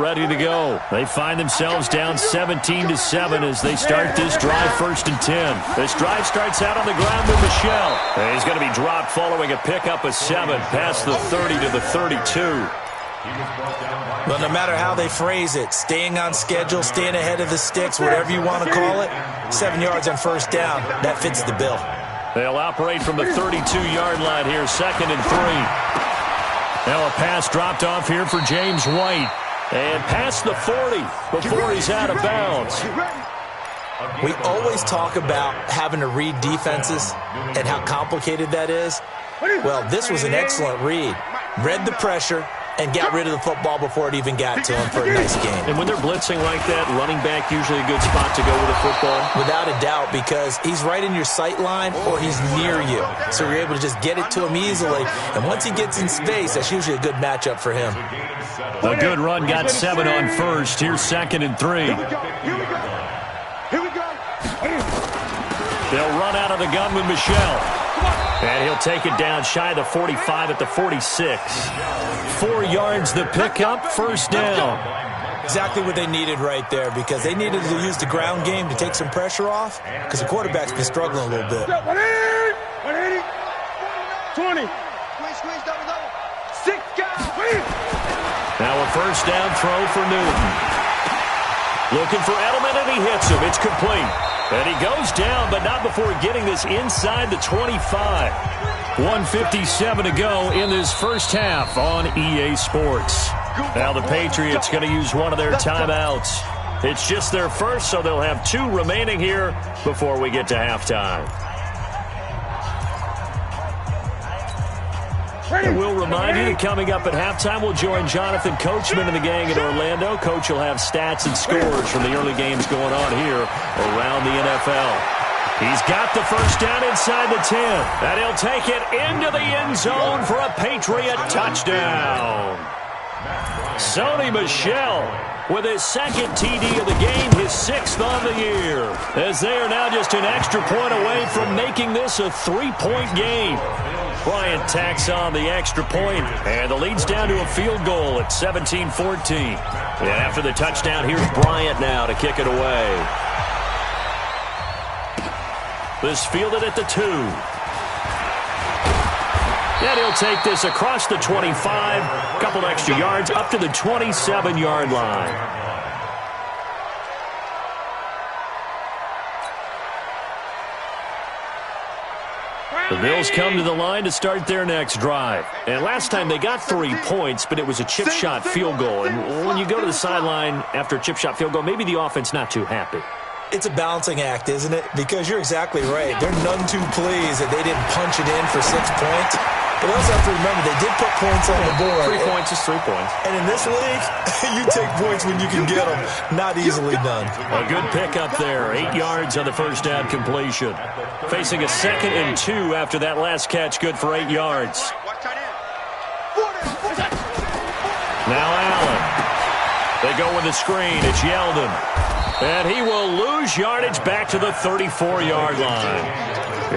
ready to go. They find themselves down 17-7 as they start this drive 1st and 10. This drive starts out on the ground with Michel. He's going to be dropped following a pickup of 7 past the 30 to the 32. Well, no matter how they phrase it, staying on schedule, staying ahead of the sticks, whatever you want to call it, 7 yards on 1st down, that fits the bill. They'll operate from the 32-yard line here, 2nd and 3. Now a pass dropped off here for James White. And past the 40 before he's out of bounds. We always talk about having to read defenses and how complicated that is. Well, this was an excellent read. Read the pressure and got rid of the football before it even got to him for a nice game. And when they're blitzing like that, running back usually a good spot to go with the football? Without a doubt, because he's right in your sight line or he's near you. So you're able to just get it to him easily. And once he gets in space, that's usually a good matchup for him. A good run got 7 on 1st. Here's 2nd and 3. Here we go. They'll run out of the gun with Michel. And he'll take it down shy of the 45 at the 46. 4 yards the pickup, 1st down. Exactly what they needed right there, because they needed to use the ground game to take some pressure off, because the quarterback's been struggling a little bit. 180, 20. Squeeze, double. 6 guys. Now a 1st down throw for Newton. Looking for Edelman, and he hits him. It's complete. And he goes down, but not before getting this inside the 25. 1:57 to go in this first half on EA Sports. Now the Patriots going to use one of their timeouts. It's just their first, so they'll have 2 remaining here before we get to halftime. And we'll remind you that coming up at halftime, we'll join Jonathan Coachman and the gang in Orlando. Coach will have stats and scores from the early games going on here around the NFL. He's got the 1st down inside the 10. And he'll take it into the end zone for a Patriot touchdown. Sony Michel with his 2nd TD of the game, his 6th on the year. As they are now just an extra point away from making this a 3-point game. Bryant tacks on the extra point, and the lead's down to a field goal at 17-14. And after the touchdown, here's Bryant now to kick it away. This fielded at the 2. And he'll take this across the 25, a couple extra yards, up to the 27-yard line. The Bills come to the line to start their next drive. And last time they got 3 points, but it was a chip shot field goal. And when you go to the sideline after a chip shot field goal, maybe the offense not too happy. It's a balancing act, isn't it? Because you're exactly right. They're none too pleased that they didn't punch it in for 6 points. But also have to remember, they did put points on the board. 3 points is 3 points. And in this league, you take points when you can get them. Not easily done. A good pickup there. 8 yards on the 1st down completion. Facing a 2nd and 2 after that last catch. Good for 8 yards. Now Allen. They go with the screen. It's Yeldon. And he will lose yardage back to the 34-yard line.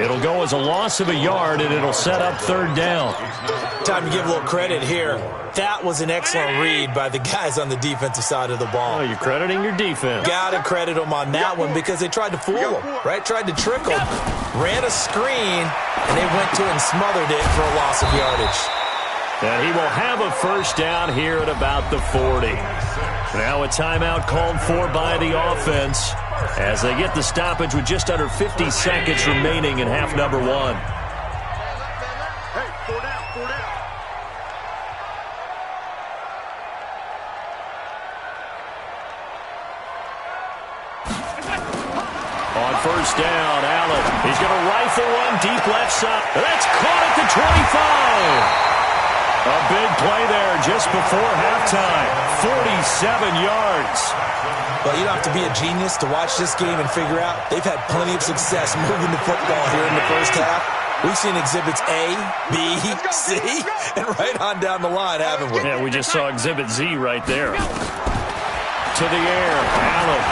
It'll go as a loss of a yard, and it'll set up 3rd down. Time to give a little credit here. That was an excellent read by the guys on the defensive side of the ball. Oh, you're crediting your defense. Got to credit them on that one because they tried to fool them, right? Tried to trick them. Ran a screen, and they went to it and smothered it for a loss of yardage. And he will have a 1st down here at about the 40. Now a timeout called for by the offense as they get the stoppage with just under 50 seconds remaining in half number 1. On 1st down, Allen. He's going to rifle one deep left side. That's caught at the 25. A big play there just before halftime. 47 yards. Well, you don't have to be a genius to watch this game and figure out they've had plenty of success moving the football here in the first half. We've seen exhibits A, B, C, and right on down the line, haven't we? Yeah, we just saw exhibit Z right there. To the air, Allen.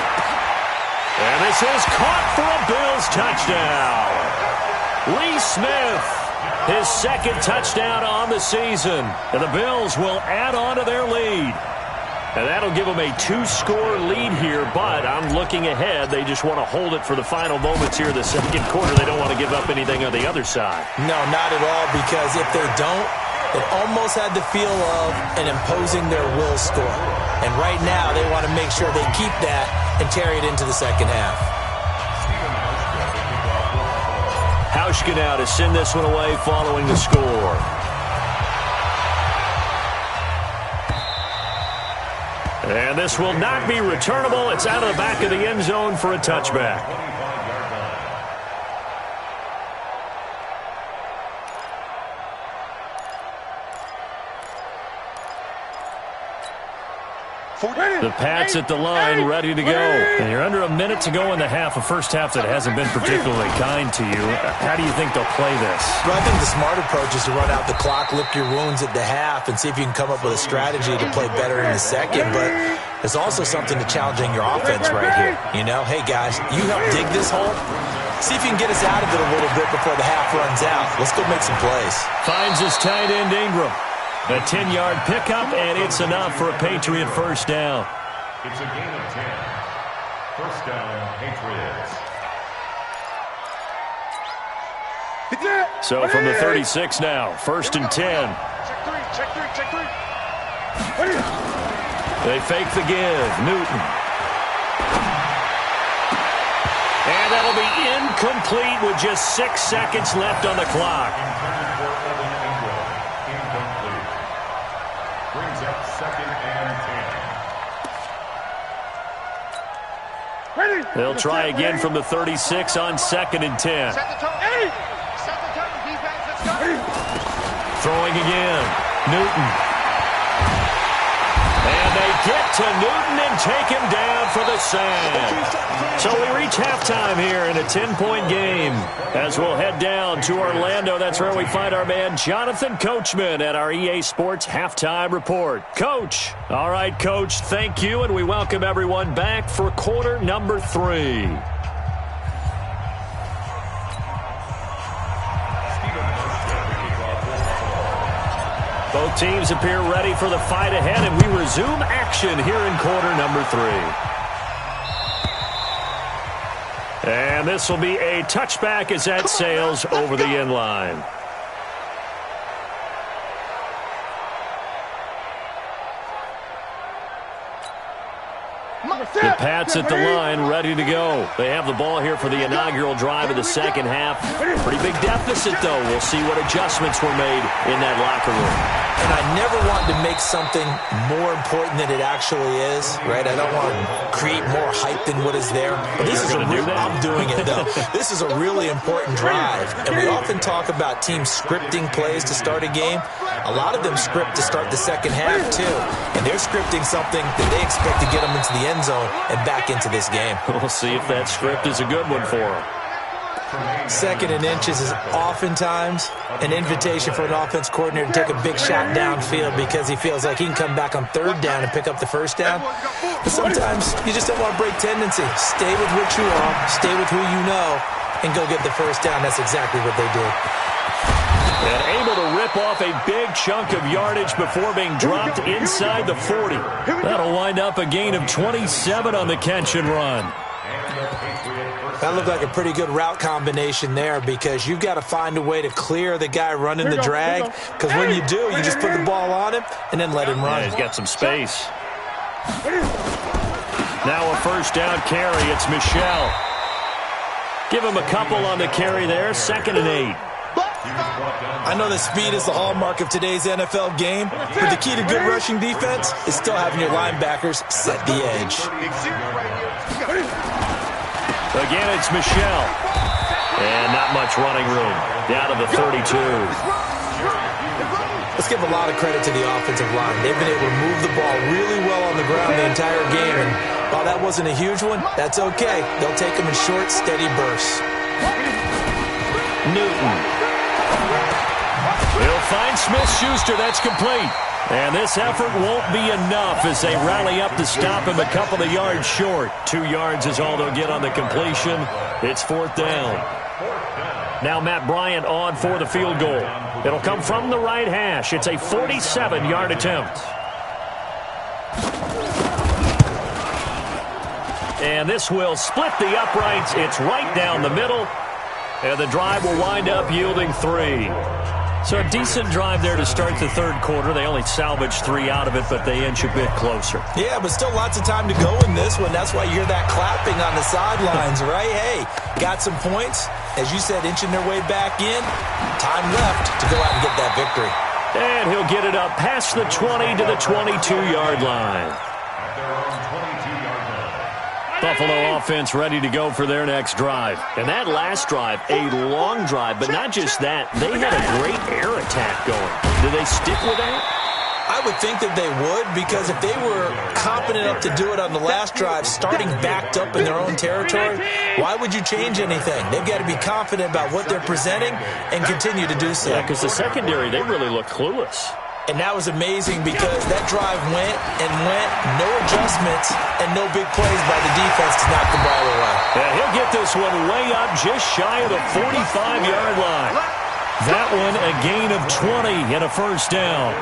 And this is caught for a Bills touchdown. Lee Smith, his 2nd touchdown on the season. And the Bills will add on to their lead. And that'll give them a 2-score lead here, but I'm looking ahead. They just want to hold it for the final moments here in the second quarter. They don't want to give up anything on the other side. No, not at all, because if they don't, it almost had the feel of an imposing their will score. And right now, they want to make sure they keep that and carry it into the second half. Hauschka now to send this one away following the score. And this will not be returnable. It's out of the back of the end zone for a touchback. The Pats at the line, ready to go. And you're under a minute to go in the half, a first half that hasn't been particularly kind to you. How do you think they'll play this? Well, I think the smart approach is to run out the clock, lick your wounds at the half, and see if you can come up with a strategy to play better in the second. But there's also something to challenging your offense right here. You know, hey, guys, you help dig this hole. See if you can get us out of it a little bit before the half runs out. Let's go make some plays. Finds his tight end, Ingram. A 10-yard pickup, and it's enough for a Patriot first down. It's a gain of 10. First down, Patriots. So from the 36 now, first and 10. Check three. They fake the give. Newton. And that'll be incomplete with just 6 seconds left on the clock. Brings up second and 10. They'll try again from the 36 on second and 10. Set the tone, defense, let's go. Throwing again. Newton. And they get to Newton and take him down for the sack. So we reach halftime here in a 10-point game. As we'll head down to Orlando, that's where we find our man Jonathan Coachman at our EA Sports Halftime Report. Coach. All right, Coach, thank you, and we welcome everyone back for quarter number 3. Both teams appear ready for the fight ahead, and we resume action here in quarter number 3. And this will be a touchback as that sails over the end line. The Pats at the line, ready to go. They have the ball here for the inaugural drive of the second half. Pretty big deficit, though. We'll see what adjustments were made in that locker room. And I never want to make something more important than it actually is, right? I don't want to create more hype than what is there. But this is a real, I'm doing it, though. This is a really important drive. And we often talk about teams scripting plays to start a game. A lot of them script to start the second half, too. And they're scripting something that they expect to get them into the end zone and back into this game. We'll see if that script is a good one for them. Second and inches is oftentimes an invitation for an offense coordinator to take a big shot downfield because he feels like he can come back on third down and pick up the first down. But sometimes you just don't want to break tendency. Stay with what you are, stay with who you know, and go get the first down. That's exactly what they did. And able to rip off a big chunk of yardage before being dropped inside the 40. That'll wind up a gain of 27 on the catch and run. That looked like a pretty good route combination there because you've got to find a way to clear the guy running the drag because when you do, you just put the ball on him and then let him run. Yeah, he's got some space. Now a first down carry. It's Michelle. Give him a couple on the carry there. 2nd and 8. I know that speed is the hallmark of today's NFL game, but the key to good rushing defense is still having your linebackers set the edge. Again, it's Michelle. And not much running room. Down to the 32. Let's give a lot of credit to the offensive line. They've been able to move the ball really well on the ground the entire game, and while that wasn't a huge one, that's okay. They'll take them in short, steady bursts. Newton. He'll find Smith-Schuster. That's complete. And this effort won't be enough as they rally up to stop him a couple of yards short. 2 yards is all they'll get on the completion. It's 4th down. Now Matt Bryant on for the field goal. It'll come from the right hash. It's a 47-yard attempt. And this will split the uprights. It's right down the middle. And the drive will wind up yielding 3. So a decent drive there to start the third quarter. They only salvaged 3 out of it, but they inch a bit closer. Yeah, but still lots of time to go in this one. That's why you hear that clapping on the sidelines, right? Hey, got some points. As you said, inching their way back in. Time left to go out and get that victory. And he'll get it up past the 20 to the 22-yard line. Buffalo offense ready to go for their next drive. And that last drive, a long drive, but not just that. They had a great air attack going. Do they stick with that? I would think that they would, because if they were confident enough to do it on the last drive, starting backed up in their own territory, why would you change anything? They've got to be confident about what they're presenting and continue to do so. Yeah, because the secondary, they really look clueless. And that was amazing because that drive went and went, no adjustments, and no big plays by the defense to knock the ball away. Yeah, he'll get this one way up just shy of the 45-yard line. That one a gain of 20 and a first down.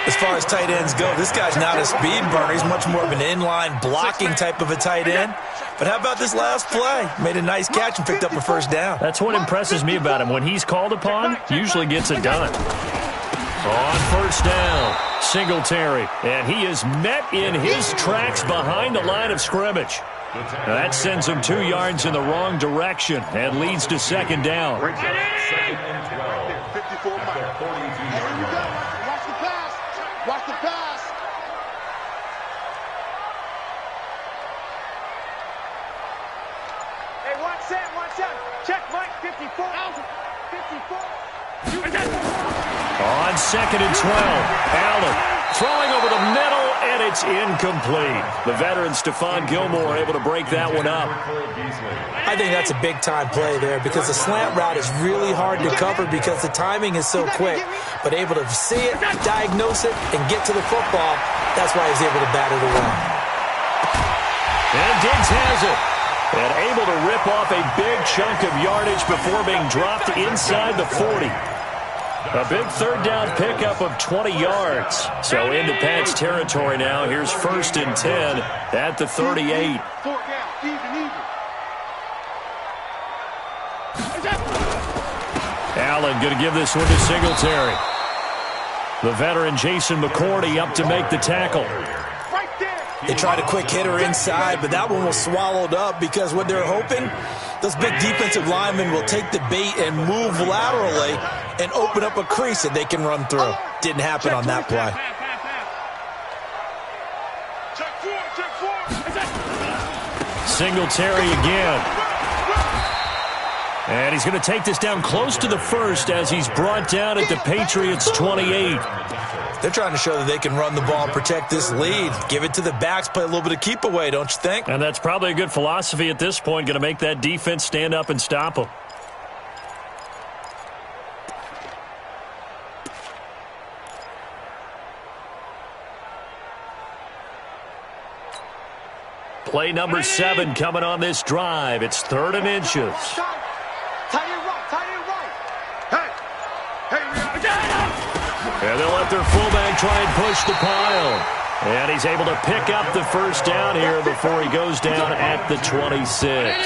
As far as tight ends go, this guy's not a speed burner. He's much more of an inline blocking type of a tight end. But how about this last play? Made a nice catch and picked up a first down. That's what impresses me about him. When he's called upon, usually gets it done. On first down, Singletary. And he is met in his tracks behind the line of scrimmage. That sends him 2 yards in the wrong direction and leads to second down. Second and 12. 54 miles. Watch the pass. Watch the pass. Hey, watch that, watch out. Check Mike, 54. 54. On second and 12, Allen throwing over the middle, and it's incomplete. The veteran Stephon Gilmore able to break that one up. I think that's a big-time play there because the slant route is really hard to cover because the timing is so quick. But able to see it, diagnose it, and get to the football, that's why he's able to bat it away. And Diggs has it. And able to rip off a big chunk of yardage before being dropped inside the 40. A big third down pickup of 20 yards. So into Pat's territory now. Here's first and 10 at the 38. Allen going to give this one to Singletary. The veteran Jason McCourty up to make the tackle. They tried a quick hitter inside, but that one was swallowed up because what they're hoping, those big defensive linemen will take the bait and move laterally and open up a crease that they can run through. Didn't happen on that play. Singletary again. And he's going to take this down close to the first as he's brought down at the Patriots' 28. They're trying to show that they can run the ball and protect this lead. Give it to the backs, play a little bit of keep away, don't you think? And that's probably a good philosophy at this point, going to make that defense stand up and stop them. Play number 7 coming on this drive. It's 3rd and inches. And they'll let their fullback try and push the pile. And he's able to pick up the first down here before he goes down at the 26.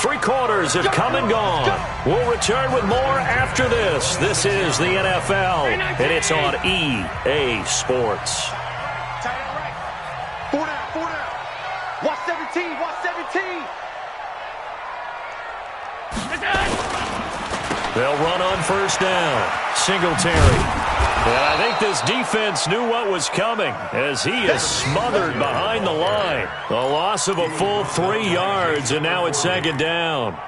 3 quarters have come and gone. We'll return with more after this. This is the NFL, and it's on EA Sports. 4 down. Watch 17, watch 17. They'll run on first down. Singletary. And I think this defense knew what was coming as he is smothered behind the line. The loss of a full 3 yards, and now it's second down.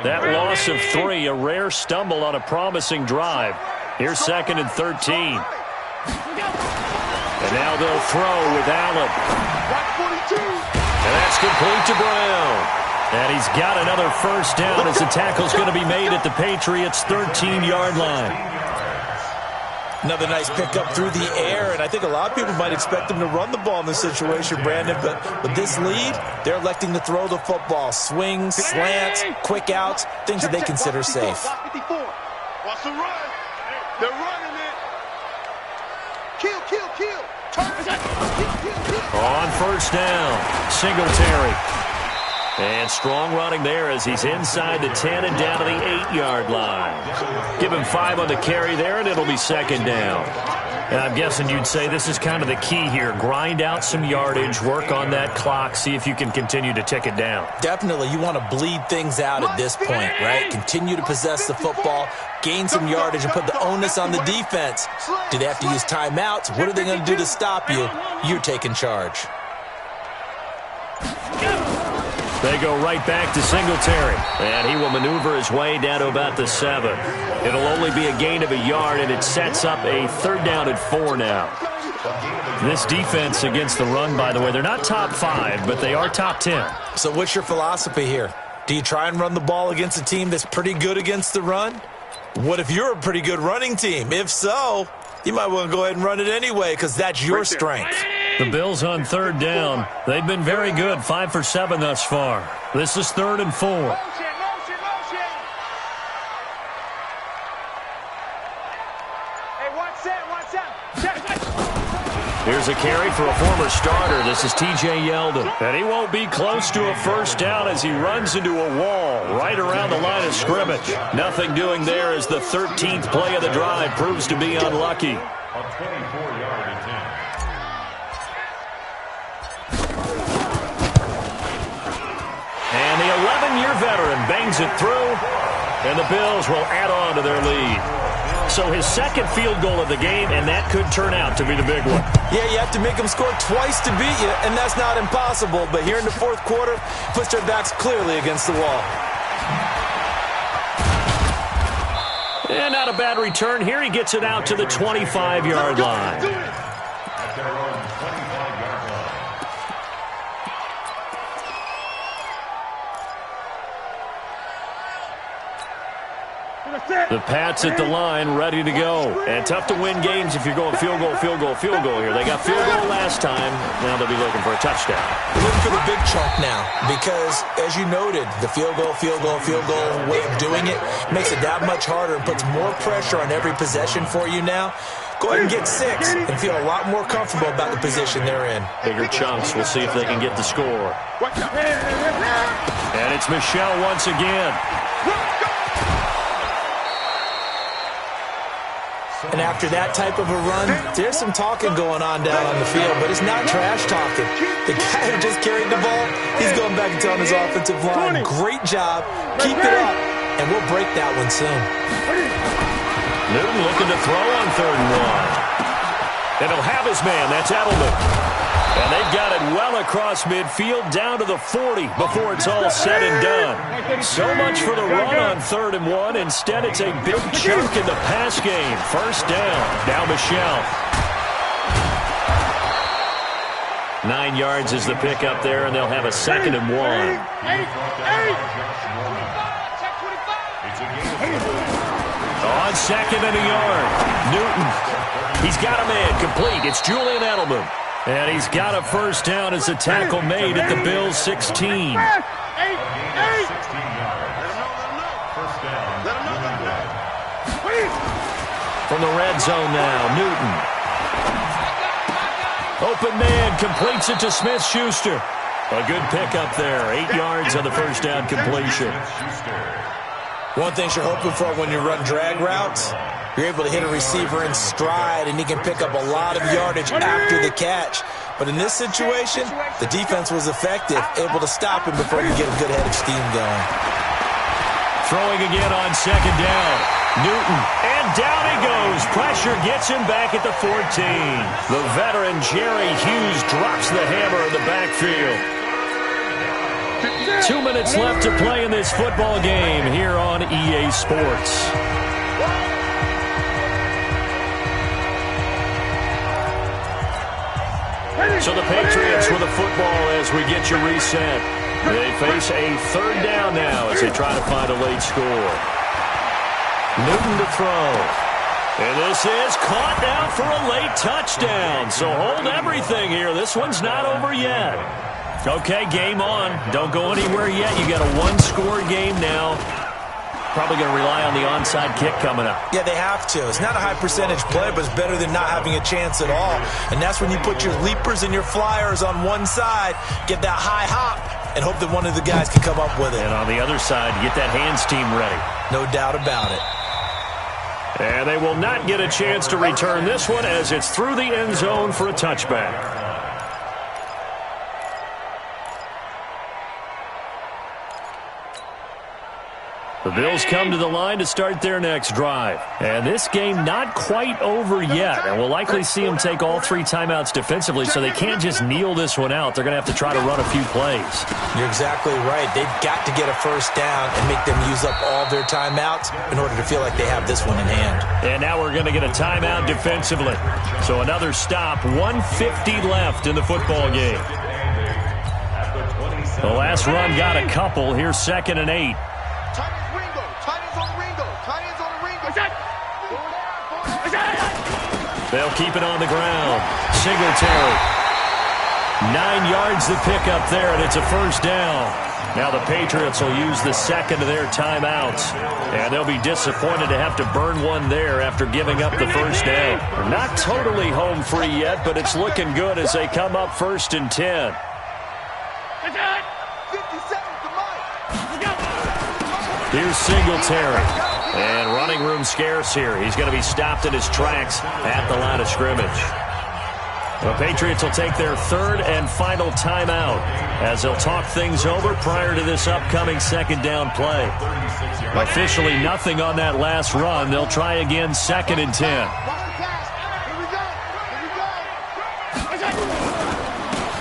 That loss of 3, a rare stumble on a promising drive. Here's 2nd and 13. And now they'll throw with Allen. And that's complete to Brown. And he's got another first down as the tackle's going to be made at the Patriots' 13-yard line. Another nice pickup through the air, and I think a lot of people might expect them to run the ball in this situation, Brandon, but with this lead, they're electing to throw the football. Swings, slants, quick outs, things that they consider safe. Watch the run. They're running it. Kill, kill, kill. On first down, Singletary. And strong running there as he's inside the 10 and down to the 8-yard line. Give him 5 on the carry there, and it'll be second down. And I'm guessing you'd say this is kind of the key here. Grind out some yardage, work on that clock, see if you can continue to tick it down. Definitely. You want to bleed things out at this point, right? Continue to possess the football, gain some yardage, and put the onus on the defense. Do they have to use timeouts? What are they going to do to stop you? You're taking charge. They go right back to Singletary, and he will maneuver his way down to about the 7. It'll only be a gain of a yard, and it sets up a 3rd down and 4 now. This defense against the run, by the way, they're not top 5, but they are top 10. So what's your philosophy here? Do you try and run the ball against a team that's pretty good against the run? What if you're a pretty good running team? If so, you might want to go ahead and run it anyway because that's your strength. The Bills on 3rd down. They've been very good, 5 for 7 thus far. This is 3rd and 4. Here's a carry for a former starter. This is T.J. Yeldon. And he won't be close to a first down as he runs into a wall right around the line of scrimmage. Nothing doing there as the 13th play of the drive proves to be unlucky. A 24-yard attempt. And the 11-year veteran bangs it through, and the Bills will add on to their lead. So his second field goal of the game, and that could turn out to be the big one. Yeah, you have to make them score twice to beat you, and that's not impossible. But here in the 4th quarter, puts their backs clearly against the wall. And not a bad return here. He gets it out to the 25-yard line. At their own 25-yard line. The Pats at the line, ready to go. And tough to win games if you're going field goal, field goal, field goal here. They got field goal last time. Now they'll be looking for a touchdown. They're looking for the big chunk now because, as you noted, the field goal way of doing it makes it that much harder and puts more pressure on every possession for you now. Go ahead and get 6 and feel a lot more comfortable about the position they're in. Bigger chunks. We'll see if they can get the score. And it's Michelle once again. And after that type of a run, there's some talking going on down on the field, but it's not trash talking. The guy who just carried the ball, he's going back and telling his offensive line, great job, keep it up, and we'll break that one soon. Newton looking to throw on 3rd and 1. And he'll have his man. That's Edelman. And they've got it well across midfield down to the 40 before it's all said and done. So much for the run on 3rd and 1. Instead, it's a big chunk in the pass game. First down. Now Michelle. 9 yards is the pickup there, and they'll have a 2nd and 1. On 2nd and a yard. Newton. He's got a man complete. It's Julian Edelman. And he's got a first down as a tackle made at the Bills' 16. From the red zone now, Newton. Open man completes it to Smith-Schuster. A good pickup there. 8 yards on the first down completion. One thing you're hoping for when you run drag routes, you're able to hit a receiver in stride, and he can pick up a lot of yardage after the catch. But in this situation, the defense was effective, able to stop him before you get a good head of steam going. Throwing again on 2nd down. Newton, and down he goes. Pressure gets him back at the 14. The veteran Jerry Hughes drops the hammer in the backfield. 2 minutes left to play in this football game here on EA Sports. So the Patriots with the football as we get you reset. They face a 3rd down now as they try to find a late score. Newton to throw. And this is caught now for a late touchdown. So hold everything here. This one's not over yet. Okay, game on. Don't go anywhere yet. You got a 1-score game now. probably going to rely on the onside kick coming up. Yeah, they have to. It's not a high percentage play, but it's better than not having a chance at all. And that's when you put your leapers and your flyers on one side, get that high hop, and hope that one of the guys can come up with it. And on the other side, get that hands team ready. No doubt about it. And they will not get a chance to return this one as it's through the end zone for a touchback. The Bills come to the line to start their next drive. And this game not quite over yet. And we'll likely see them take all 3 timeouts defensively, so they can't just kneel this one out. They're going to have to try to run a few plays. You're exactly right. They've got to get a first down and make them use up all their timeouts in order to feel like they have this one in hand. And now we're going to get a timeout defensively. So another stop, 1:50 left in the football game. The last run got a couple. Here's 2nd and 8. They'll keep it on the ground. Singletary. 9 yards to pick up there, and it's a first down. Now the Patriots will use the second of their timeouts, and they'll be disappointed to have to burn one there after giving up the first down. They're not totally home free yet, but it's looking good as they come up 1st and 10. Here's Singletary. And running room scarce here. He's going to be stopped in his tracks at the line of scrimmage. The Patriots will take their 3rd and final timeout as they'll talk things over prior to this upcoming 2nd down play. Officially nothing on that last run. They'll try again 2nd and 10.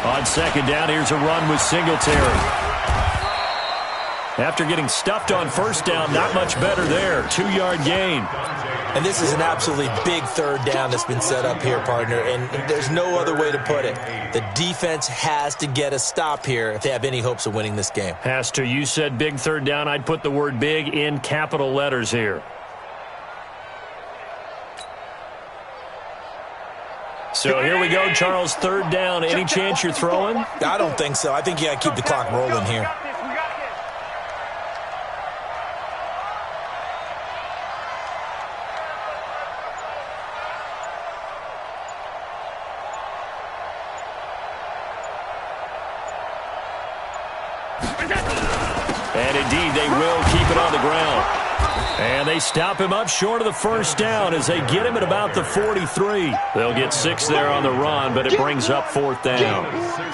On 2nd down, here's a run with Singletary. After getting stuffed on 1st down, not much better there. 2-yard gain. And this is an absolutely big 3rd down that's been set up here, partner, and there's no other way to put it. The defense has to get a stop here if they have any hopes of winning this game. Has to. You said big 3rd down. I'd put the word big in capital letters here. So here we go, Charles, 3rd down. Any chance you're throwing? I don't think so. I think you got to keep the clock rolling here. And indeed, they will keep it on the ground. And they stop him up short of the first down as they get him at about the 43. They'll get 6 there on the run, but it brings up 4th down.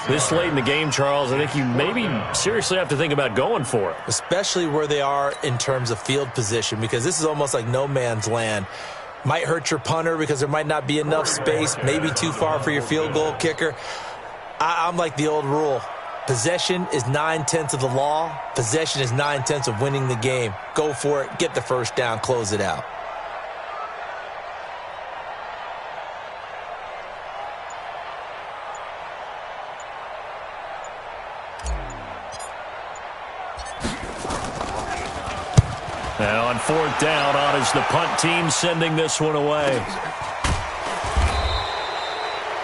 This late in the game, Charles, I think you maybe seriously have to think about going for it. Especially where they are in terms of field position, because this is almost like no man's land. Might hurt your punter because there might not be enough space, maybe too far for your field goal kicker. I'm like the old rule. Possession is 9/10 of the law. Possession is 9/10 of winning the game. Go for it. Get the first down. Close it out. Now on 4th down, on is the punt team sending this one away.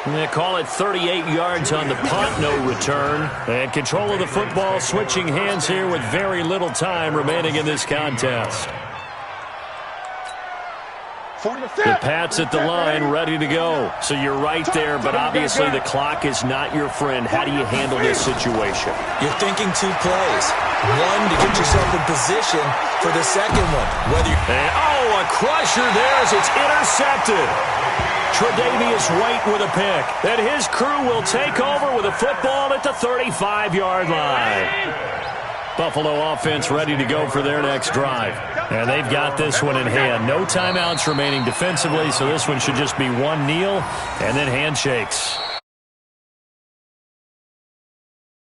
They call it 38 yards on the punt, no return. And control of the football switching hands here with very little time remaining in this contest. The Pats at the line, ready to go. So you're right there, but obviously the clock is not your friend. How do you handle this situation? You're thinking 2 plays. One, to get yourself in position for the second one. A crusher there as it's intercepted. Tre'Davious White with a pick. And his crew will take over with a football at the 35-yard line. Buffalo offense ready to go for their next drive. And they've got this one in hand. No timeouts remaining defensively, so this one should just be one kneel and then handshakes.